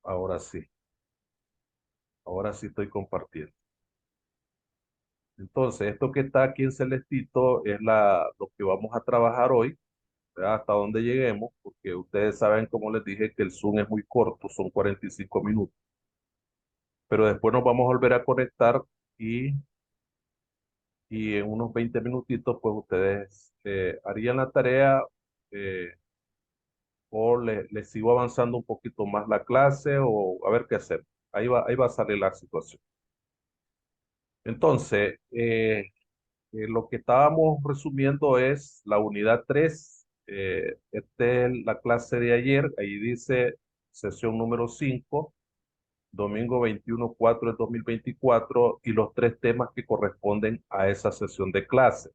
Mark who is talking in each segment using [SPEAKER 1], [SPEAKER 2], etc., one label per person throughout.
[SPEAKER 1] Ahora sí, ahora sí estoy compartiendo. Entonces, esto que está aquí en celestito es lo que vamos a trabajar hoy, ¿verdad? Hasta donde lleguemos, porque ustedes saben, como les dije, que el Zoom es muy corto, son 45 minutos. Pero después nos vamos a volver a conectar y, y en unos 20 minutitos, pues ustedes harían la tarea eh, o les sigo avanzando un poquito más la clase o a ver qué hacer. Ahí va a salir la situación. Entonces, lo que estábamos resumiendo es la unidad 3. Esta es la clase de ayer. Ahí dice sesión número 5, domingo 21/4 de 2024, y los tres temas que corresponden a esa sesión de clase,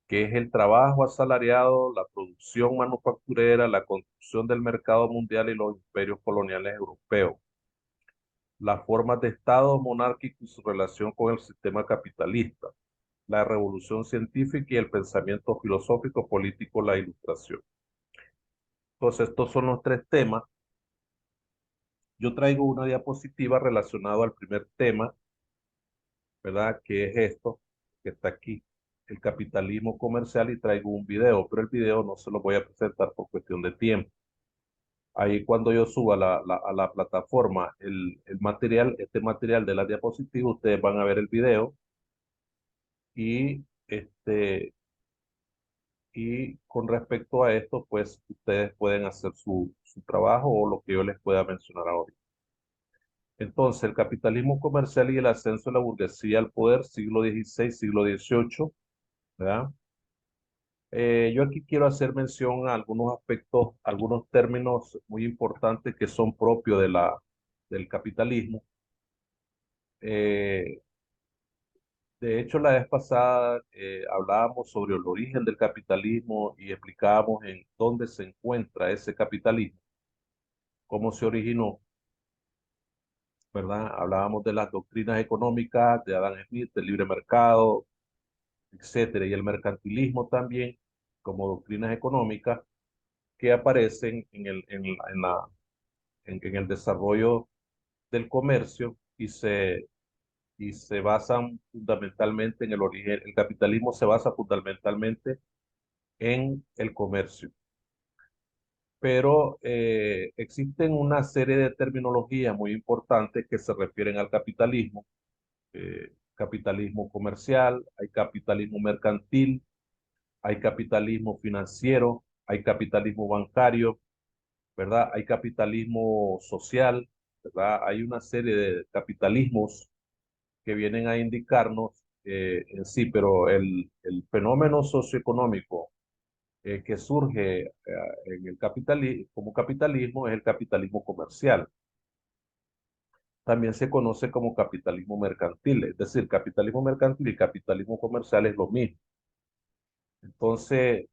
[SPEAKER 1] que es el trabajo asalariado, la producción manufacturera, la construcción del mercado mundial y los imperios coloniales europeos, las formas de Estado monárquico y su relación con el sistema capitalista, la revolución científica y el pensamiento filosófico político, la ilustración. Entonces, estos son los tres temas. Yo traigo una diapositiva relacionada al primer tema, ¿verdad? Que es esto, que está aquí, el capitalismo comercial, y traigo un video, pero el video no se lo voy a presentar por cuestión de tiempo. Ahí cuando yo suba a la plataforma el material, este material de la diapositiva, ustedes van a ver el video y y con respecto a esto, pues ustedes pueden hacer su trabajo o lo que yo les pueda mencionar ahora. Entonces, el capitalismo comercial y el ascenso de la burguesía al poder, siglo XVI, siglo XVIII, ¿verdad? Yo aquí quiero hacer mención a algunos aspectos, algunos términos muy importantes que son propios del capitalismo. Eh, de hecho, la vez pasada hablábamos sobre el origen del capitalismo y explicábamos en dónde se encuentra ese capitalismo, cómo se originó, ¿verdad? Hablábamos de las doctrinas económicas de Adam Smith, del libre mercado, etcétera, y el mercantilismo también como doctrinas económicas que aparecen en el desarrollo del comercio y se basan fundamentalmente en el origen. El capitalismo se basa fundamentalmente en el comercio. Pero existen una serie de terminologías muy importantes que se refieren al capitalismo. Capitalismo comercial, hay capitalismo mercantil, hay capitalismo financiero, hay capitalismo bancario, ¿verdad? Hay capitalismo social, ¿verdad? Hay una serie de capitalismos que vienen a indicarnos en sí, pero el fenómeno socioeconómico que surge en el capitalismo, como capitalismo es el capitalismo comercial. También se conoce como capitalismo mercantil, es decir, capitalismo mercantil y capitalismo comercial es lo mismo. Entonces,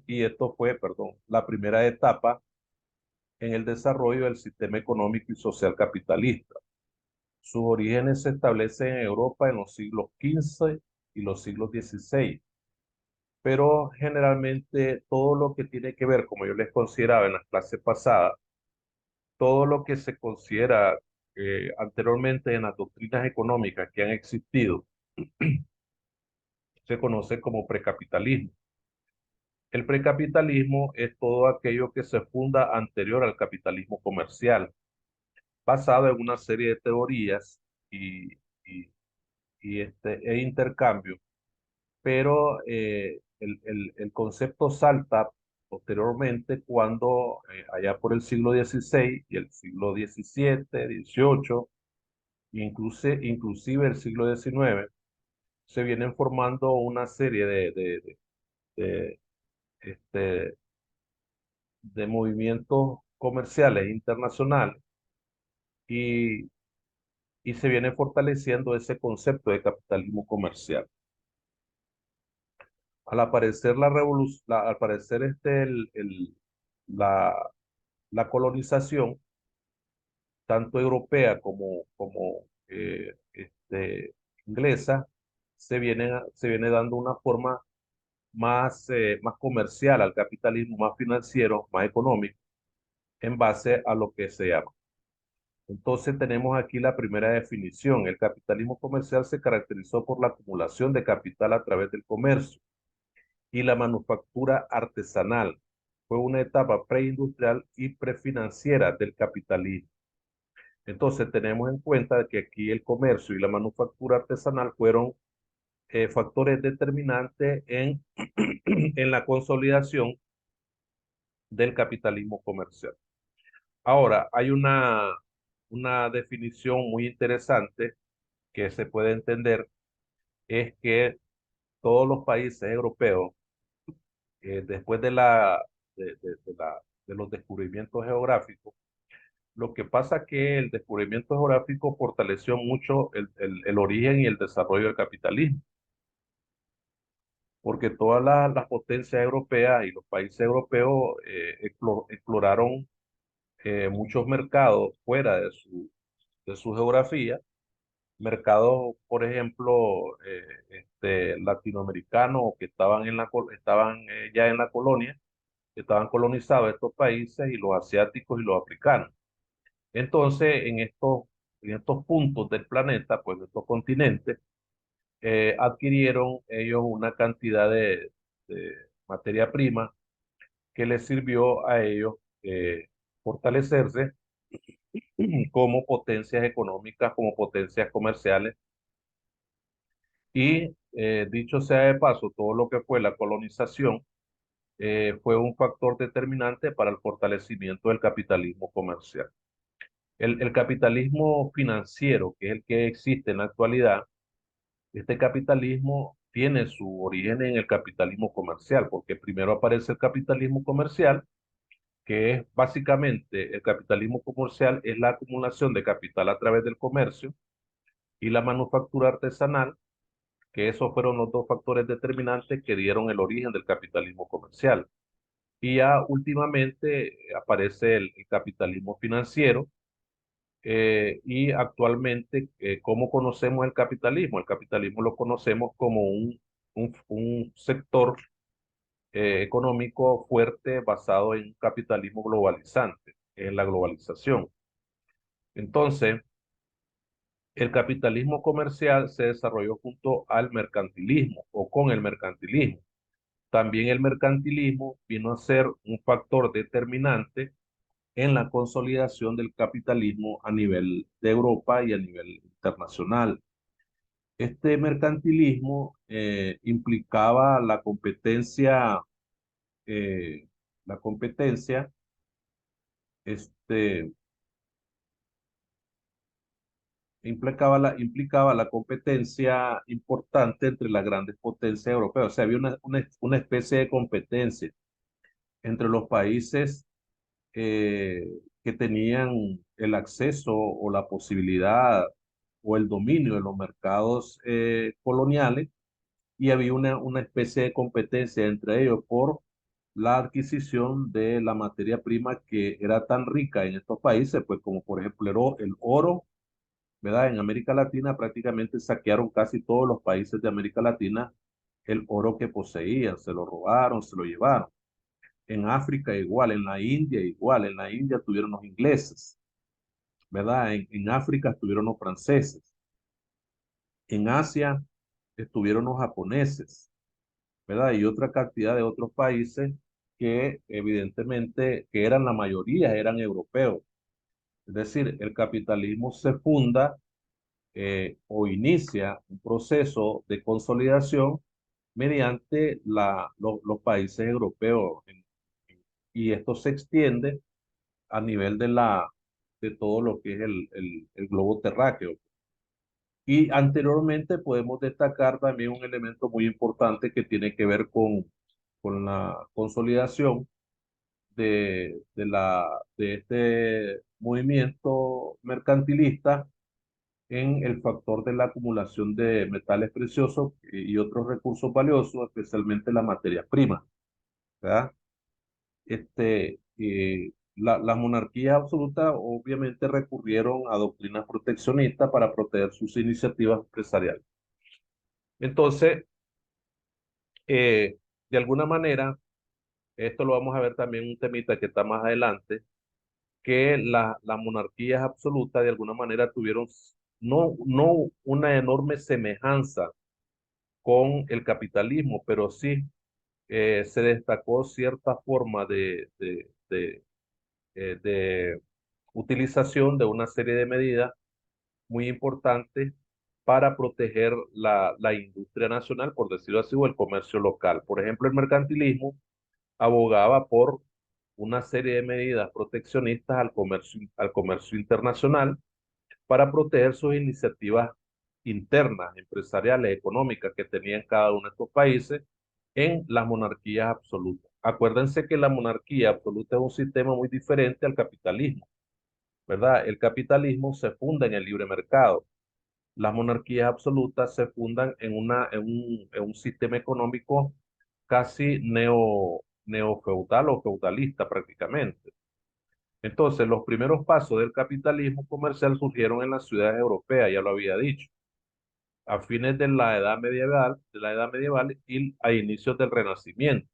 [SPEAKER 1] y esto fue, perdón, la primera etapa en el desarrollo del sistema económico y social capitalista. Sus orígenes se establecen en Europa en los siglos XV y los siglos XVI, pero generalmente todo lo que tiene que ver, como yo les consideraba en las clases pasadas, todo lo que se considera anteriormente en las doctrinas económicas que han existido, se conoce como precapitalismo. El precapitalismo es todo aquello que se funda anterior al capitalismo comercial, basado en una serie de teorías y, y, e intercambio, pero el concepto salta posteriormente cuando allá por el siglo XVI y el siglo XVII, XVIII, inclusive el siglo XIX, se vienen formando una serie de, este, de movimientos comerciales internacionales y, y se viene fortaleciendo ese concepto de capitalismo comercial. Al aparecer la revolución, al aparecer la, la colonización, tanto europea como inglesa, se viene dando una forma más comercial al capitalismo, más financiero, más económico, en base a lo que se llama. Entonces tenemos aquí la primera definición. El capitalismo comercial se caracterizó por la acumulación de capital a través del comercio y la manufactura artesanal. Fue una etapa preindustrial y prefinanciera del capitalismo. Entonces tenemos en cuenta que aquí el comercio y la manufactura artesanal fueron factores determinantes en, en la consolidación del capitalismo comercial. Ahora, hay una definición muy interesante que se puede entender, es que todos los países europeos, después de los descubrimientos geográficos, lo que pasa es que el descubrimiento geográfico fortaleció mucho el origen y el desarrollo del capitalismo, porque todas las potencias europeas y los países europeos exploraron muchos mercados fuera de su geografía, mercados, por ejemplo, latinoamericanos que estaban, estaban ya en la colonia, que estaban colonizados estos países, y los asiáticos y los africanos. Entonces, en estos puntos del planeta, pues de estos continentes, adquirieron ellos una cantidad de materia prima que les sirvió a ellos fortalecerse como potencias económicas, como potencias comerciales. Y dicho sea de paso, todo lo que fue la colonización fue un factor determinante para el fortalecimiento del capitalismo comercial. El capitalismo financiero, que es el que existe en la actualidad, este capitalismo tiene su origen en el capitalismo comercial, porque primero aparece el capitalismo comercial, que es básicamente el capitalismo comercial, es la acumulación de capital a través del comercio, y la manufactura artesanal, que esos fueron los dos factores determinantes que dieron el origen del capitalismo comercial. Y ya últimamente aparece el capitalismo financiero, y actualmente, ¿cómo conocemos el capitalismo? El capitalismo lo conocemos como un sector económico fuerte basado en un capitalismo globalizante, en la globalización. Entonces, el capitalismo comercial se desarrolló junto al mercantilismo o con el mercantilismo. También el mercantilismo vino a ser un factor determinante en la consolidación del capitalismo a nivel de Europa y a nivel internacional. Este mercantilismo implicaba eh, la competencia, este, implicaba la competencia importante entre las grandes potencias europeas. O sea, había una especie de competencia entre los países eh, que tenían el acceso o la posibilidad o el dominio de los mercados coloniales, y había una especie de competencia entre ellos por la adquisición de la materia prima que era tan rica en estos países, pues como por ejemplo el oro, ¿verdad? En América Latina prácticamente saquearon casi todos los países de América Latina el oro que poseían, se lo robaron, se lo llevaron. En África igual, en la India igual, en la India tuvieron los ingleses, ¿verdad? En África estuvieron los franceses, en Asia estuvieron los japoneses, ¿verdad? Y otra cantidad de otros países que evidentemente, que eran la mayoría, eran europeos. Es decir, el capitalismo se funda o inicia un proceso de consolidación mediante los países europeos, y esto se extiende a nivel de todo lo que es el globo terráqueo. Y anteriormente podemos destacar también un elemento muy importante que tiene que ver con la consolidación de este movimiento mercantilista en el factor de la acumulación de metales preciosos y otros recursos valiosos, especialmente la materia prima, ¿verdad? Las monarquías absolutas obviamente recurrieron a doctrinas proteccionistas para proteger sus iniciativas empresariales. Entonces, de alguna manera, esto lo vamos a ver también un temita que está más adelante, que las monarquías absolutas de alguna manera tuvieron no una enorme semejanza con el capitalismo, pero sí se destacó cierta forma de utilización de una serie de medidas muy importantes para proteger la industria nacional, por decirlo así, o el comercio local. Por ejemplo, el mercantilismo abogaba por una serie de medidas proteccionistas al comercio internacional para proteger sus iniciativas internas, empresariales, económicas que tenían cada uno de estos países en las monarquías absolutas. Acuérdense que la monarquía absoluta es un sistema muy diferente al capitalismo, ¿verdad? El capitalismo se funda en el libre mercado. Las monarquías absolutas se fundan en un sistema económico casi neofeudal o feudalista prácticamente. Entonces, los primeros pasos del capitalismo comercial surgieron en las ciudades europeas, ya lo había dicho, a fines de la edad medieval y a inicios del Renacimiento.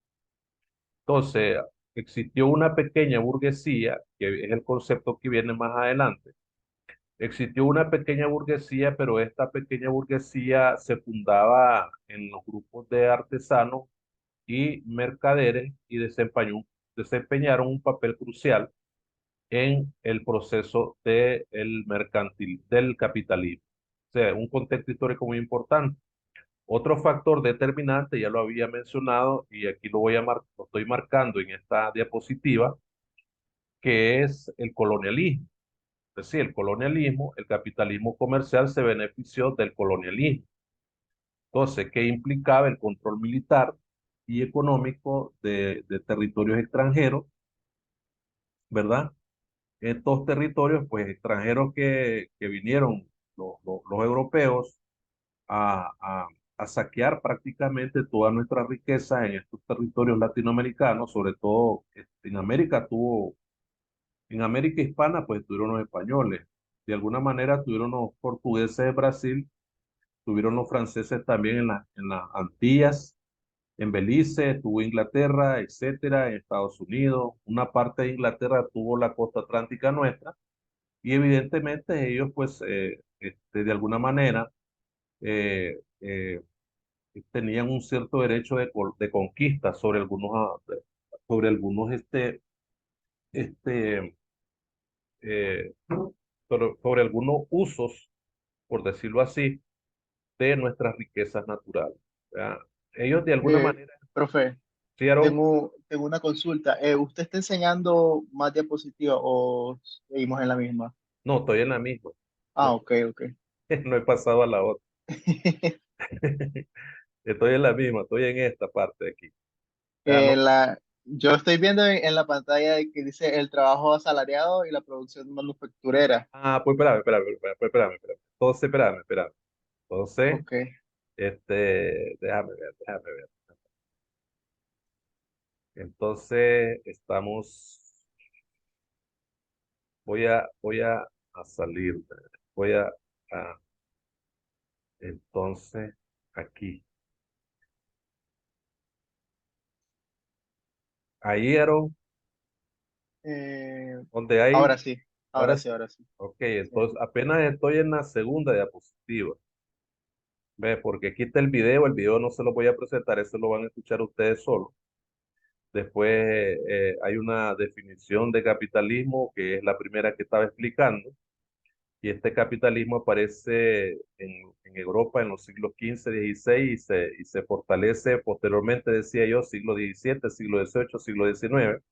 [SPEAKER 1] Entonces, existió una pequeña burguesía, que es el concepto que viene más adelante. Existió una pequeña burguesía, pero esta pequeña burguesía se fundaba en los grupos de artesanos y mercaderes y desempeñaron un papel crucial en el proceso del capitalismo. O sea, un contexto histórico muy importante. Otro factor determinante, ya lo había mencionado y aquí lo estoy marcando en esta diapositiva, que es el colonialismo. Es decir, el capitalismo comercial se benefició del colonialismo. Entonces, ¿qué implicaba el control militar y económico de territorios extranjeros, verdad? Estos territorios, pues extranjeros que vinieron los europeos a saquear prácticamente todas nuestras riquezas en estos territorios latinoamericanos, sobre todo en América hispana, pues tuvieron los españoles, de alguna manera tuvieron los portugueses de Brasil, tuvieron los franceses también en las Antillas, en Belice, tuvo Inglaterra, etcétera, en Estados Unidos, una parte de Inglaterra tuvo la costa atlántica nuestra, y evidentemente ellos, pues, de alguna manera, eh, eh, tenían un cierto derecho de conquista sobre algunos, este, eh, sobre algunos usos, por decirlo así, de nuestras riquezas naturales. ¿Verdad? Ellos de alguna
[SPEAKER 2] Eh,
[SPEAKER 1] manera
[SPEAKER 2] profe,
[SPEAKER 1] hicieron,
[SPEAKER 2] tengo una consulta. ¿Usted está enseñando más diapositivas o seguimos en la misma?
[SPEAKER 1] no, estoy en la misma,
[SPEAKER 2] Ah,
[SPEAKER 1] no,
[SPEAKER 2] ok, ok.
[SPEAKER 1] no he pasado a la otra. Estoy en la misma, estoy en esta parte de aquí. Ya no.
[SPEAKER 2] Yo estoy viendo en la pantalla que dice el trabajo asalariado y la producción manufacturera.
[SPEAKER 1] Ah, pues espérame. Entonces, espérame. Entonces,
[SPEAKER 2] Ok.
[SPEAKER 1] déjame ver. Entonces, a salir, voy a- entonces, aquí. Ahí, Aaron,
[SPEAKER 2] Eh,
[SPEAKER 1] donde hay,
[SPEAKER 2] ahora sí,
[SPEAKER 1] ahora
[SPEAKER 2] ahora
[SPEAKER 1] sí.
[SPEAKER 2] sí, ahora sí.
[SPEAKER 1] Ok,
[SPEAKER 2] Sí.
[SPEAKER 1] entonces apenas estoy en la segunda diapositiva. Ve, porque aquí está el video no se lo voy a presentar, eso lo van a escuchar ustedes solos. Después hay una definición de capitalismo que es la primera que estaba explicando. Y este capitalismo aparece en Europa en los siglos XV, XVI y se fortalece posteriormente, decía yo, siglo XVII, siglo XVIII, siglo XIX,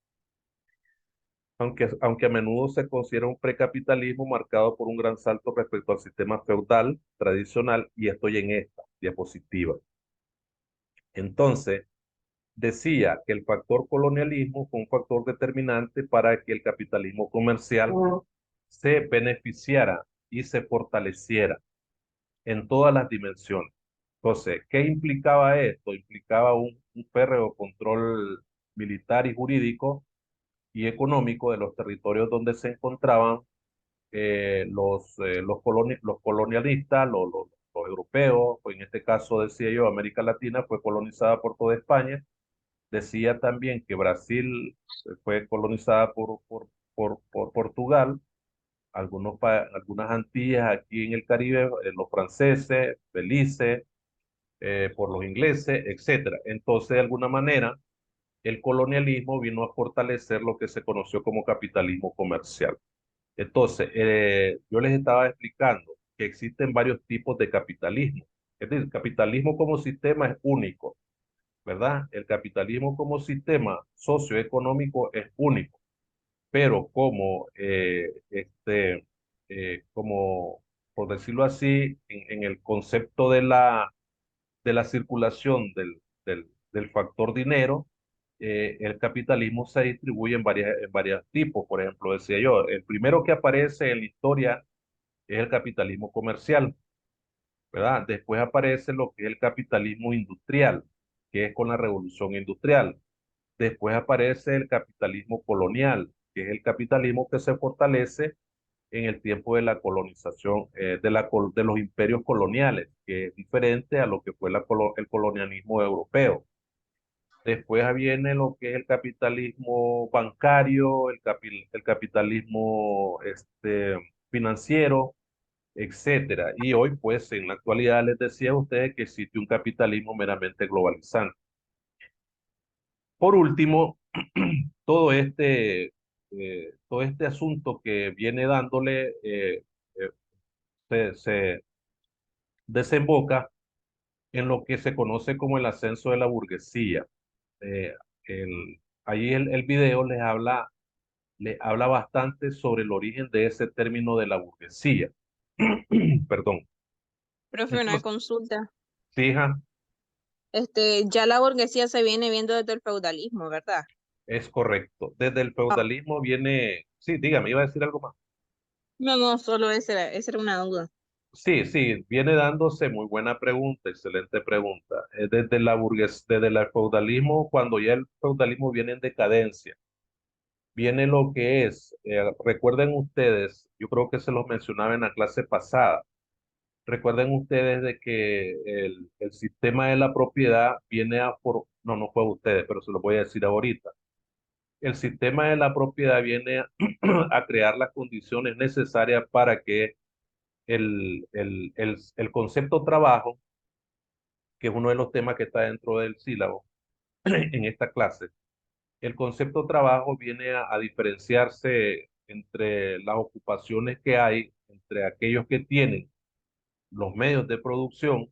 [SPEAKER 1] aunque a menudo se considera un precapitalismo marcado por un gran salto respecto al sistema feudal tradicional, y estoy en esta diapositiva. Entonces, decía que el factor colonialismo fue un factor determinante para que el capitalismo comercial se beneficiara y se fortaleciera en todas las dimensiones. Entonces, ¿qué implicaba esto? Implicaba un férreo control militar y jurídico y económico de los territorios donde se encontraban los colonialistas, los europeos, pues en este caso decía yo, América Latina fue colonizada por toda España. Decía también que Brasil fue colonizada por Portugal, algunas Antillas aquí en el Caribe, los franceses, Belice, por los ingleses, etcétera. Entonces, de alguna manera, el colonialismo vino a fortalecer lo que se conoció como capitalismo comercial. Entonces, yo les estaba explicando que existen varios tipos de capitalismo. Es decir, el capitalismo como sistema es único, ¿verdad? El capitalismo como sistema socioeconómico es único, pero como, por decirlo así, en el concepto de la circulación del factor dinero, el capitalismo se distribuye en varios tipos. Por ejemplo, decía yo, el primero que aparece en la historia es el capitalismo comercial, ¿verdad? Después aparece lo que es el capitalismo industrial, que es con la revolución industrial. Después aparece el capitalismo colonial, que es el capitalismo que se fortalece en el tiempo de la colonización, de los imperios coloniales, que es diferente a lo que fue el colonialismo europeo. Después viene lo que es el capitalismo bancario, el capitalismo financiero, etcétera. Y hoy, pues, en la actualidad les decía a ustedes que existe un capitalismo meramente globalizante. Por último, todo este asunto que viene dándole, se desemboca en lo que se conoce como el ascenso de la burguesía. Eh, Ahí el video les habla bastante sobre el origen de ese término de la burguesía. Perdón.
[SPEAKER 3] Profe, una
[SPEAKER 1] Entonces,
[SPEAKER 3] consulta.
[SPEAKER 1] fija,
[SPEAKER 3] Ya la burguesía se viene viendo desde el feudalismo, ¿verdad?
[SPEAKER 1] es correcto. Desde el
[SPEAKER 3] Ah,
[SPEAKER 1] feudalismo viene, sí, dígame, iba a decir algo más.
[SPEAKER 3] no, no, solo esa era una duda.
[SPEAKER 1] Sí, sí, viene dándose muy buena pregunta, excelente pregunta. Desde el feudalismo, cuando ya el feudalismo viene en decadencia, viene lo que es, recuerden ustedes, yo creo que se los mencionaba en la clase pasada, recuerden ustedes de que el sistema de la propiedad no, no fue ustedes, pero se lo voy a decir ahorita. El sistema de la propiedad viene a crear las condiciones necesarias para que el concepto trabajo, que es uno de los temas que está dentro del sílabo en esta clase, el concepto trabajo viene a diferenciarse entre las ocupaciones que hay, entre aquellos que tienen los medios de producción,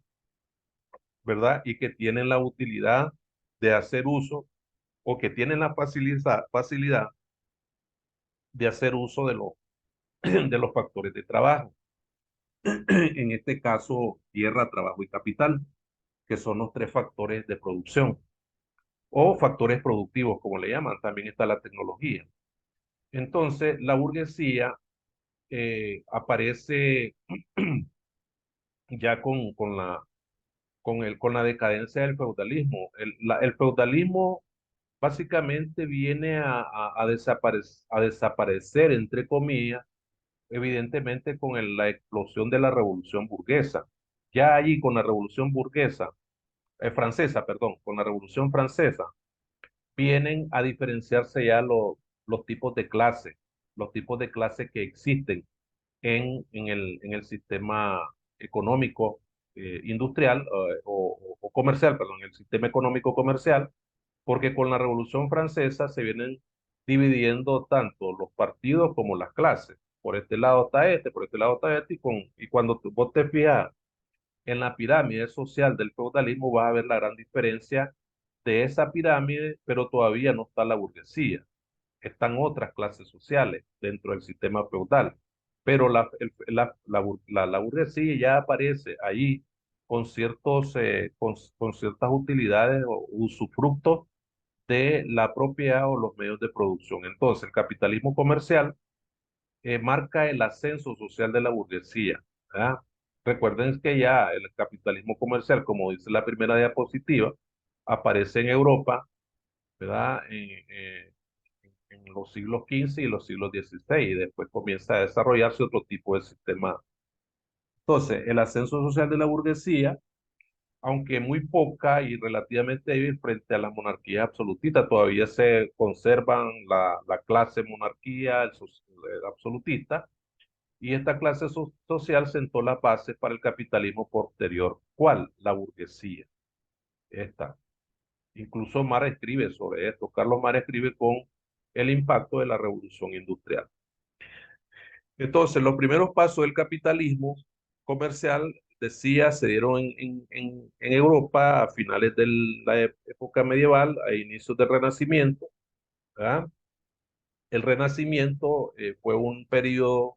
[SPEAKER 1] ¿verdad? Y que tienen la utilidad de hacer uso o que tienen la facilidad de hacer uso de los factores de trabajo. En este caso, tierra, trabajo y capital, que son los tres factores de producción o factores productivos, como le llaman. También está la tecnología. Entonces, la burguesía aparece ya con la decadencia del feudalismo. El feudalismo básicamente viene a desaparecer, entre comillas, evidentemente con la explosión de la revolución burguesa. Ya allí con la revolución burguesa, francesa, perdón, con la revolución francesa, vienen a diferenciarse ya los tipos de clase que existen en el sistema económico industrial o comercial, perdón, el sistema económico comercial, porque con la Revolución Francesa se vienen dividiendo tanto los partidos como las clases. Por este lado está este, por este lado está este, y cuando vos te fijas en la pirámide social del feudalismo, vas a ver la gran diferencia de esa pirámide, pero todavía no está la burguesía. Están otras clases sociales dentro del sistema feudal, pero la burguesía ya aparece ahí con ciertas utilidades o usufructos de la propiedad o los medios de producción. Entonces, el capitalismo comercial marca el ascenso social de la burguesía, ¿verdad? Recuerden que ya el capitalismo comercial, como dice la primera diapositiva, aparece en Europa, ¿verdad? En los siglos XV y los siglos XVI, y después comienza a desarrollarse otro tipo de sistema. Entonces, el ascenso social de la burguesía aunque muy poca y relativamente débil frente a las monarquías absolutistas. Todavía se conservan la clase monarquía, el absolutista, y esta clase social sentó las bases para el capitalismo posterior. ¿Cuál? La burguesía. Esta. Incluso Marx escribe sobre esto. Carlos Marx escribe con el impacto de la revolución industrial. Entonces, los primeros pasos del capitalismo comercial, decía, se dieron en Europa a finales de la época medieval, a inicios del Renacimiento, ¿verdad? El Renacimiento fue un periodo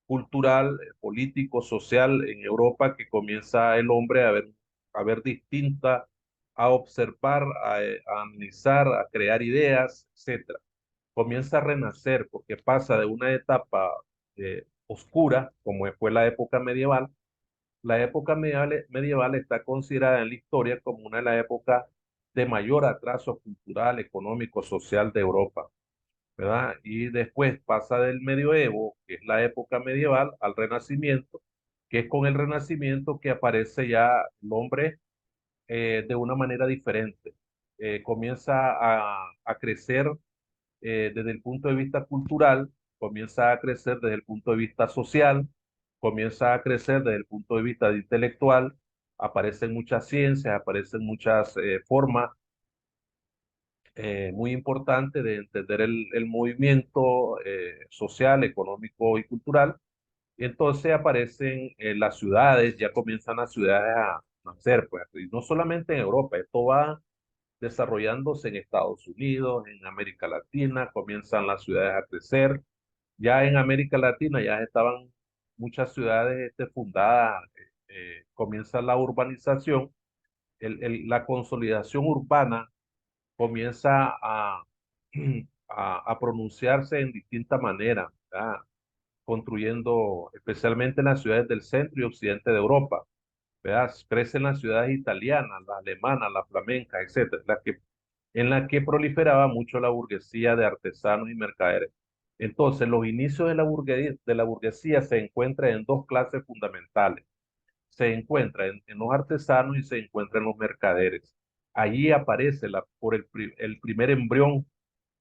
[SPEAKER 1] cultural, político, social en Europa que comienza el hombre a ver distinta, a observar, a analizar, a crear ideas, etcétera. Comienza a renacer porque pasa de una etapa oscura, como fue la época medieval. La época medieval está considerada en la historia como una de las épocas de mayor atraso cultural, económico, social de Europa, ¿verdad? Y después pasa del medioevo, que es la época medieval, al Renacimiento, que es con el Renacimiento que aparece ya el hombre de una manera diferente. Comienza a crecer desde el punto de vista cultural, comienza a crecer desde el punto de vista social, comienza a crecer desde el punto de vista intelectual, aparecen muchas ciencias, aparecen muchas formas muy importantes de entender el movimiento social, económico y cultural. Y entonces aparecen las ciudades, ya comienzan las ciudades a nacer, pues, y no solamente en Europa, esto va desarrollándose en Estados Unidos, en América Latina, comienzan las ciudades a crecer. Ya en América Latina ya estaban muchas ciudades fundadas, comienza la urbanización, la consolidación urbana comienza a pronunciarse en distintas maneras, ¿verdad? Construyendo especialmente en las ciudades del centro y occidente de Europa. ¿Verdad? Crecen las ciudades italianas, las alemanas, las flamencas, etcétera, en la que proliferaba mucho la burguesía de artesanos y mercaderes. Entonces, los inicios de la burguesía se encuentran en dos clases fundamentales. Se encuentra en los artesanos y se encuentra en los mercaderes. Allí aparece por el primer embrión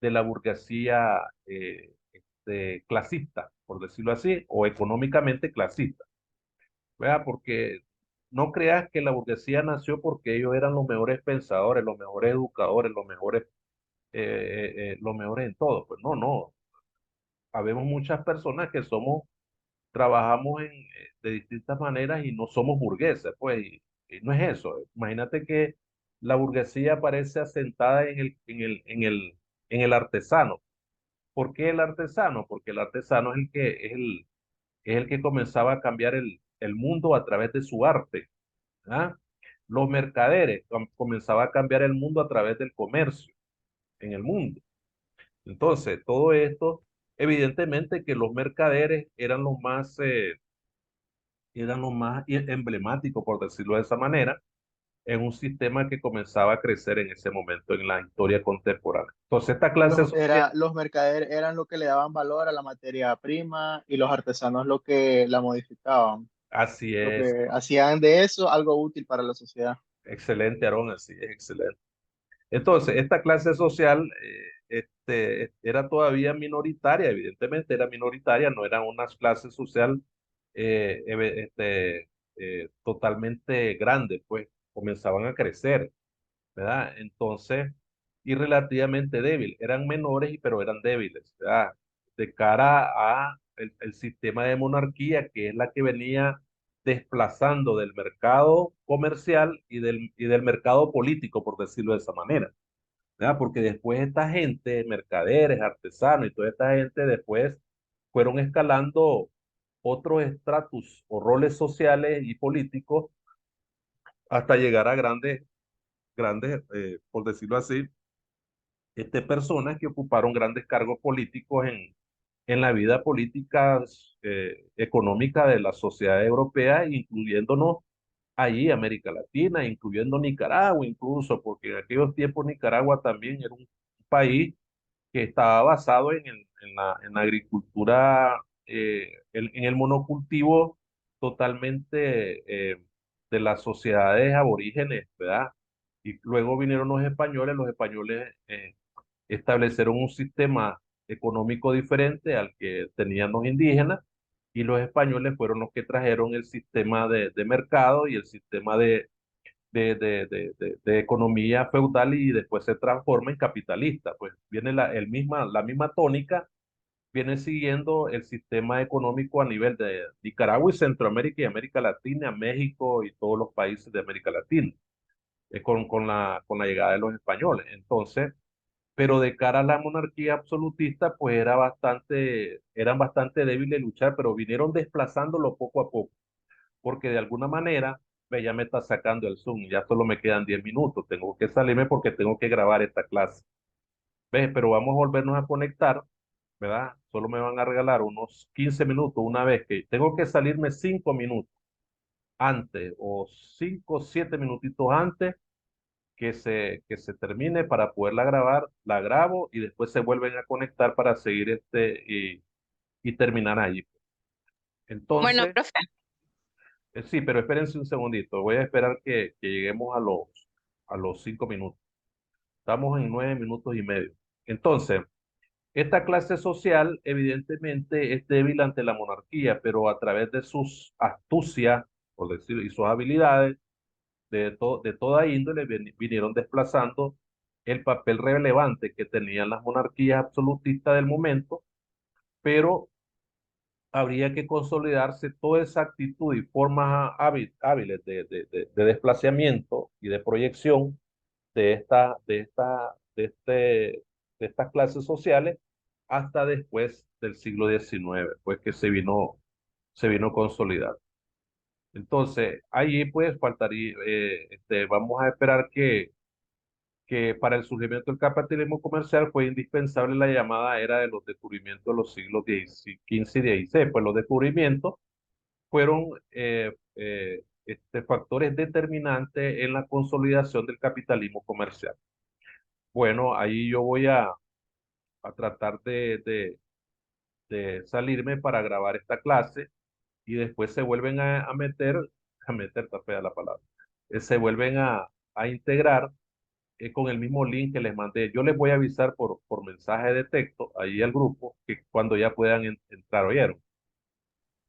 [SPEAKER 1] de la burguesía clasista, por decirlo así, o económicamente clasista. ¿Verdad? Porque no creas que la burguesía nació porque ellos eran los mejores pensadores, los mejores educadores, los mejores en todo. Pues no, no. Habemos muchas personas que trabajamos de distintas maneras y no somos burgueses, pues, y no es eso. Imagínate que la burguesía aparece asentada en el artesano. ¿Por qué el artesano? Porque el artesano es el que comenzaba a cambiar el mundo a través de su arte. ¿Ah? Los mercaderes comenzaban a cambiar el mundo a través del comercio en el mundo. Entonces, todo esto, evidentemente que los mercaderes eran los más emblemáticos, por decirlo de esa manera, en un sistema que comenzaba a crecer en ese momento en la historia contemporánea. Entonces, esta clase social,
[SPEAKER 2] Los mercaderes eran lo que le daban valor a la materia prima y los artesanos lo que la modificaban,
[SPEAKER 1] así
[SPEAKER 2] lo
[SPEAKER 1] es,
[SPEAKER 2] que hacían de eso algo útil para la sociedad.
[SPEAKER 1] excelente, Aarón, así es, excelente. Entonces, esta clase social era todavía minoritaria, evidentemente era minoritaria, no era una clase social totalmente grande, pues comenzaban a crecer, ¿verdad? Entonces, y relativamente débil, eran menores, pero eran débiles, ¿verdad? De cara a el sistema de monarquía, que es la que venía desplazando del mercado comercial y del mercado político, por decirlo de esa manera. ¿Verdad? Porque después esta gente, mercaderes, artesanos y toda esta gente después fueron escalando otros estratus o roles sociales y políticos hasta llegar a grandes, por decirlo así, personas que ocuparon grandes cargos políticos en la vida política económica de la sociedad europea, incluyéndonos allí América Latina, incluyendo Nicaragua incluso, porque en aquellos tiempos Nicaragua también era un país que estaba basado en la agricultura, en el monocultivo totalmente de las sociedades aborígenes, ¿verdad? Y luego vinieron los españoles establecieron un sistema económico diferente al que tenían los indígenas, y los españoles fueron los que trajeron el sistema de mercado y el sistema de economía feudal, y después se transforma en capitalista. Pues viene la misma tónica, viene siguiendo el sistema económico a nivel de Nicaragua y Centroamérica y América Latina, México y todos los países de América Latina, con la llegada de los españoles. Entonces, pero de cara a la monarquía absolutista, pues eran bastante débiles de luchar, pero vinieron desplazándolo poco a poco, porque de alguna manera, ve, ya me está sacando el Zoom, ya solo me quedan 10 minutos, tengo que salirme porque tengo que grabar esta clase. ¿Ves? Pero vamos a volvernos a conectar, ¿verdad? Solo me van a regalar unos 15 minutos una vez que tengo que salirme 5 minutos antes o 5 o 7 minutitos antes que se termine para poderla grabar, la grabo y después se vuelven a conectar para seguir y terminar ahí.
[SPEAKER 3] Bueno,
[SPEAKER 1] Entonces,
[SPEAKER 3] profe.
[SPEAKER 1] sí, pero espérense un segundito, voy a esperar que lleguemos a los 5 minutos. Estamos en 9 minutos y medio. Entonces, esta clase social evidentemente es débil ante la monarquía, pero a través de sus astucias, por decirlo, y sus habilidades de toda índole vinieron desplazando el papel relevante que tenían las monarquías absolutistas del momento, pero habría que consolidarse toda esa actitud y formas hábiles de desplazamiento y de proyección de estas clases sociales hasta después del siglo XIX, pues que se vino consolidando. Entonces, ahí pues faltaría, vamos a esperar que para el surgimiento del capitalismo comercial fue indispensable la llamada era de los descubrimientos de los siglos XV y XVI. Pues los descubrimientos fueron factores determinantes en la consolidación del capitalismo comercial. Bueno, ahí yo voy a tratar de salirme para grabar esta clase, y después se vuelven a meter, está fea la palabra, se vuelven a integrar con el mismo link que les mandé. Yo les voy a avisar por mensaje de texto ahí al grupo que cuando ya puedan entrar, ¿oyeron?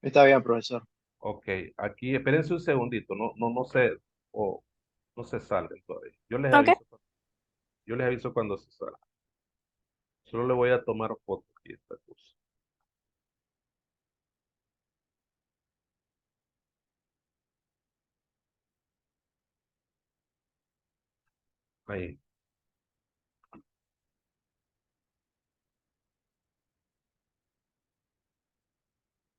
[SPEAKER 2] Está bien, profesor.
[SPEAKER 1] Ok, aquí espérense un segundito, no se, o no se salgan todavía.
[SPEAKER 3] Ok.
[SPEAKER 1] Yo les aviso cuando se salgan. Solo le voy a tomar foto aquí esta cosa. Ahí.